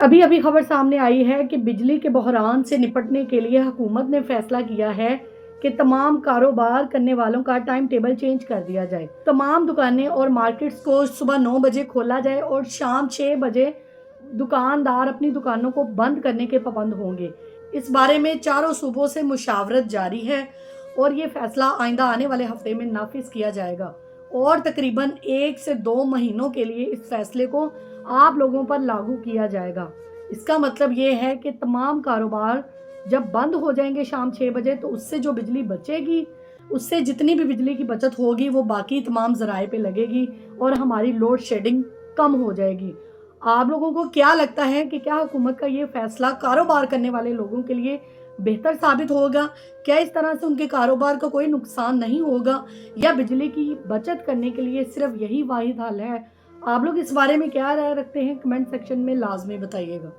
अभी अभी खबर सामने आई है कि बिजली के बहरान से निपटने के लिए हुकूमत ने फैसला किया है कि तमाम कारोबार करने वालों का टाइम टेबल चेंज कर दिया जाए। तमाम दुकानें और मार्केट्स को सुबह 9 बजे खोला जाए और शाम 6 बजे दुकानदार अपनी दुकानों को बंद करने के पाबंद होंगे। इस बारे में चारों सूबों से मुशावरत जारी है और ये फैसला आइंदा आने वाले हफ्ते में नाफिज किया जाएगा और तकरीबन 1 से 2 महीनों के लिए इस फैसले को आप लोगों पर लागू किया जाएगा। इसका मतलब ये है कि तमाम कारोबार जब बंद हो जाएंगे शाम 6 बजे, तो उससे जो बिजली बचेगी, उससे जितनी भी बिजली की बचत होगी वो बाकी तमाम ज़राए पे लगेगी और हमारी लोड शेडिंग कम हो जाएगी। आप लोगों को क्या लगता है कि क्या हुकूमत का ये फैसला कारोबार करने वाले लोगों के लिए बेहतर साबित होगा? क्या इस तरह से उनके कारोबार का कोई नुकसान नहीं होगा, या बिजली की बचत करने के लिए सिर्फ यही वाहिद हल है? आप लोग इस बारे में क्या राय रखते हैं? कमेंट सेक्शन में लाजमी बताइएगा।